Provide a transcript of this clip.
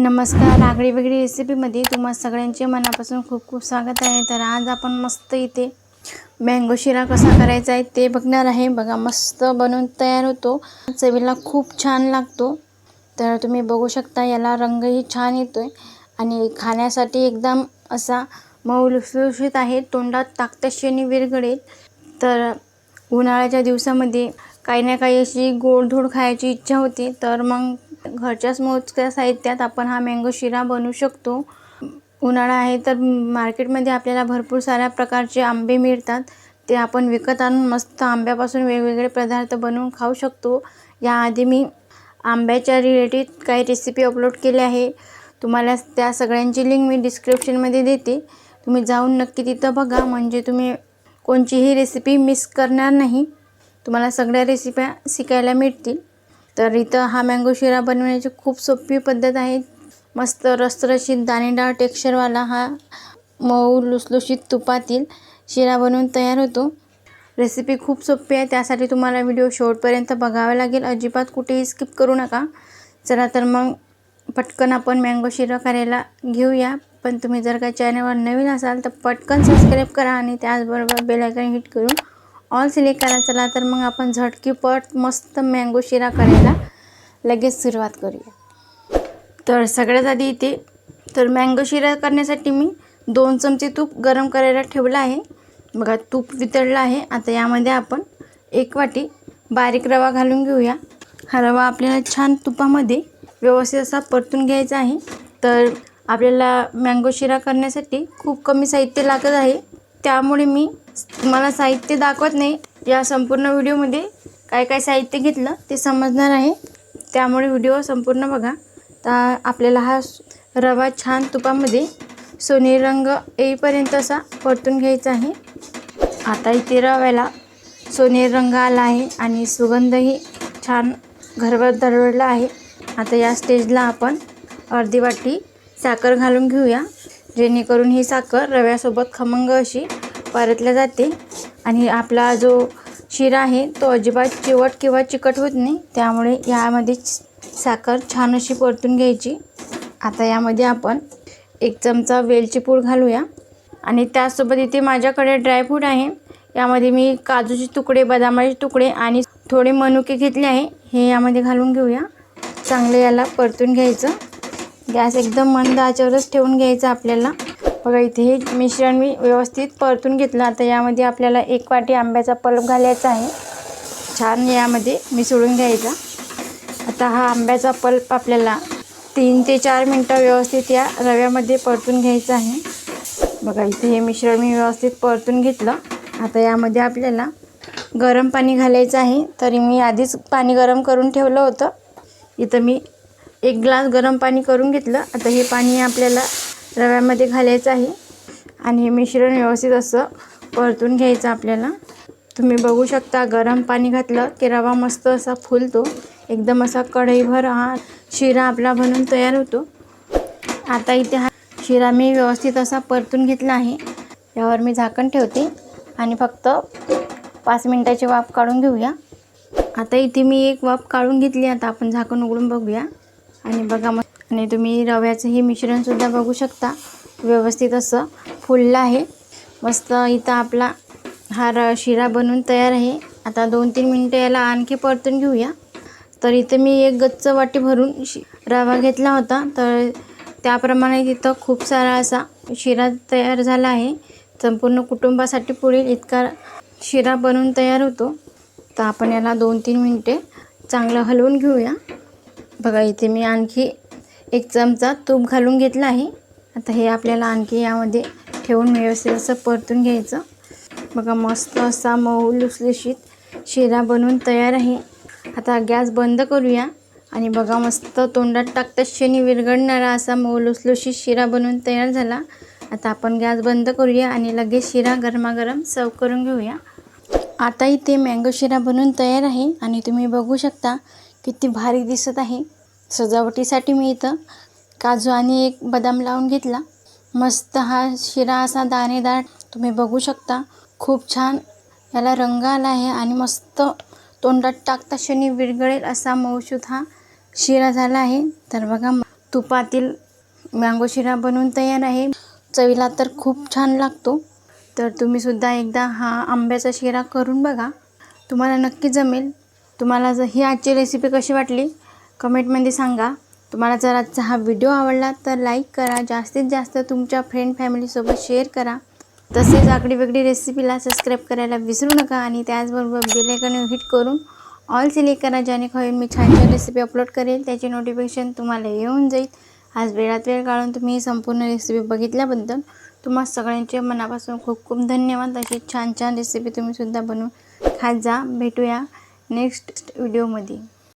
नमस्कार. आगळी वेगळी रेसिपीमध्ये तुम्हा सगळ्यांचे मनापासून खूप खूप स्वागत आहे. तर आज आपण मस्त इथे मँगो शिरा कसा करायचा आहे ते बघणार आहे. बघा, मस्त बनवून तयार होतो. चवीला खूप छान लागतो. तर तुम्ही बघू शकता, याला रंगही छान येतोय आणि खाण्यासाठी एकदम असा मऊ लुसलुशीत आहे. तोंडात टाकताक्षणी विरघळेल. तर उन्हाळ्याच्या दिवसामध्ये काही ना काही अशी गोडधोड खायची इच्छा होती. तर मग घरच्याच मोजक्या साहित्यात आपण हा मँगो शिरा बनवू शकतो. उन्हाळा आहे तर मार्केटमध्ये आपल्याला भरपूर साऱ्या प्रकारचे आंबे मिळतात. ते आपण विकत आणून मस्त आंब्यापासून वेगवेगळे पदार्थ बनवून खाऊ शकतो. याआधी मी आंब्याच्या रिलेटेड काही रेसिपी अपलोड केल्या आहे. तुम्हाला त्या सगळ्यांची लिंक मी डिस्क्रिप्शनमध्ये देते. तुम्ही जाऊन नक्की तिथं बघा, म्हणजे तुम्ही कोणतीही रेसिपी मिस करणार नाही. तुम्हाला सगळ्या रेसिप्या शिकायला मिळतील. तर इथं हा मँगो शिरा बनवण्याची खूप सोपी पद्धत आहे. मस्त रसरशीत दाणेदार टेक्स्चरवाला हा मऊ लुसलुशीत तुपातील शिरा बनवून तयार होतो. रेसिपी खूप सोपी आहे. त्यासाठी तुम्हाला व्हिडिओ शेवटपर्यंत बघावा लागेल. अजिबात कुठेही स्किप करू नका. चला तर मग पटकन आपण मँगो शिरा करायला घेऊया. पण तुम्ही जर का चॅनलवर नवीन असाल तर पटकन सबस्क्राईब करा आणि त्याचबरोबर बेल आयकॉन हिट करून ऑल सिलेक्ट करा. चला तर मग आपण झटकीपट मस्त मँगो शिरा करायला लगेच सुरुवात करूया. तर सगळ्यात आधी इथे मँगो शिरा करण्यासाठी मी 2 चमचे तूप गरम करायला ठेवलं आहे. बघा, तूप वितळलं आहे. आता यामध्ये आपण 1 वाटी बारीक रवा घालून घेऊया. हा रवा आपल्याला छान तुपामध्ये व्यवस्थित असा परतून घ्यायचा आहे. तर आपल्याला मँगो शिरा करण्यासाठी खूप कमी साहित्य लागत आहे. त्यामुळे मी तुम्हाला साहित्य दाखवत नाही. या संपूर्ण व्हिडिओमध्ये काय काय साहित्य घेतलं ते समजणार आहे. त्यामुळे व्हिडिओ संपूर्ण बघा. तर आपल्याला हा रवा छान तुपामध्ये सोनेरी रंग येईपर्यंत असा परतून घ्यायचा आहे. आता इथे रव्याला सोनेरी रंग आला आहे आणि सुगंधही छान घरभर दरवळला आहे. आता या स्टेजला आपण अर्धी वाटी साखर घालून घेऊया, जेणेकरून ही साखर रव्यासोबत खमंग अशी परतल्या जाते आणि आपला जो शिरा आहे तो अजिबात चिवट किंवा चिकट होत नाही. त्यामुळे यामध्ये साखर छान अशी परतून घ्यायची. आता यामध्ये आपण 1 चमचा वेलची पूड घालूया आणि त्यासोबत इथे माझ्याकडे ड्रायफ्रूट आहे. यामध्ये मी काजूचे तुकडे, बदामाचे तुकडे आणि थोडे मनुके घेतले आहे. हे यामध्ये घालून घेऊया. चांगले याला परतून घ्यायचं. गॅस एकदम मंद आचेवरच ठेवून घ्यायचं आपल्याला. बघा, इथे हे मिश्रण मी व्यवस्थित परतून घेतलं. आता यामध्ये आपल्याला 1 वाटी आंब्याचा पल्प घालायचा आहे. छान यामध्ये मिसळून घ्यायचा. आता हा आंब्याचा पल्प आपल्याला 3 ते 4 मिनटं व्यवस्थित या रव्यामध्ये परतून घ्यायचं आहे. बघा, इथे हे मिश्रण मी व्यवस्थित परतून घेतलं. आता यामध्ये आपल्याला गरम पाणी घालायचं आहे. तरी मी आधीच पाणी गरम करून ठेवलं होतं. इथं मी 1 ग्लास गरम पाणी करून घेतलं. आता हे पाणी आपल्याला रव्यामध्ये घालायचं आहे आणि हे मिश्रण व्यवस्थित असं परतून घ्यायचं आपल्याला. तुम्ही बघू शकता, गरम पाणी घातलं की रवा मस्त असा फुलतो. एकदम असा कढईभर हा शिरा आपला बनून तयार होतो. आता इथे हा शिरा मी व्यवस्थित असा परतून घेतला आहे. यावर मी झाकण ठेवते आणि फक्त 5 मिनिटाची वाफ काढून घेऊया. आता इथे मी 1 वाफ काढून घेतली. आता आपण झाकण उघडून बघूया आणि बघा आणि तुम्ही रव्याचं हे मिश्रणसुद्धा बघू शकता, व्यवस्थित असं फुललं आहे. मस्त इथं आपला हा शिरा बनवून तयार आहे. आता 2-3 मिनटं याला आणखी परतून घेऊया. तर इथे मी 1 गच्च वाटी भरून रवा घेतला होता. तर त्याप्रमाणे तिथं खूप सारा असा शिरा तयार झाला आहे. संपूर्ण कुटुंबासाठी पुरेल इतका शिरा बनवून तयार होतो. तर आपण याला 2-3 मिनटे चांगलं हलवून घेऊया. बघा, इथे मी आणखी 1 चमचा तूप घालून घेतलं आहे. आता हे आपल्याला आणखी यामध्ये ठेवून व्यवस्थित असं परतून घ्यायचं. बघा, मस्त असा मऊ लुसलुशीत शिरा बनवून तयार आहे. आता गॅस बंद करूया आणि बघा, मस्त तोंडात टाकताच क्षणी विरघळणारा असा मऊ लुसलुशीत शिरा बनवून तयार झाला. आता आपण गॅस बंद करूया आणि लगेच शिरा गरमागरम सर्व करून घेऊया. आता इथे मँगो शिरा बनवून तयार आहे आणि तुम्ही बघू शकता किती भारी दिसत आहे. सजावटीसाठी मी इथं काजू आणि 1 बदाम लावून घेतला. मस्त हा शिरा असा दाणेदार तुम्ही बघू शकता. खूप छान याला रंग आला आहे आणि मस्त तोंडात टाकता क्षणी विरघळेल असा मऊसूत हा शिरा झाला आहे. तर बघा, तुपातील मँगो शिरा बनवून तयार आहे. चवीला तर खूप छान लागतो. तर तुम्ही सुद्धा एकदा हा आंब्याचा शिरा करून बघा, तुम्हाला नक्की जमेल. तुम्हाला जर ही आजची रेसिपी कशी वाटली कमेंटमध्ये सांगा. तुम्हाला जर आजचा हा व्हिडिओ आवडला तर लाईक करा, जास्तीत जास्त तुमच्या फ्रेंड फॅमिलीसोबत शेअर करा. तसेच आगळी वेगळी रेसिपीला सबस्क्राईब करायला विसरू नका आणि त्याचबरोबर बेल आयकॉन हिट करून ऑल सिलेक्ट करा, जेणेकरून मी छान छान रेसिपी अपलोड करेल त्याचे नोटिफिकेशन तुम्हाला येऊन जाईल. आज वेळात वेळ काढून तुम्ही ही संपूर्ण रेसिपी बघितल्याबद्दल तुम्हा सगळ्यांचे मनापासून खूप खूप धन्यवाद. अशी छान छान रेसिपी तुम्ही सुद्धा बनवून खात जा. भेटूया नेक्स्ट व्हिडिओमध्ये.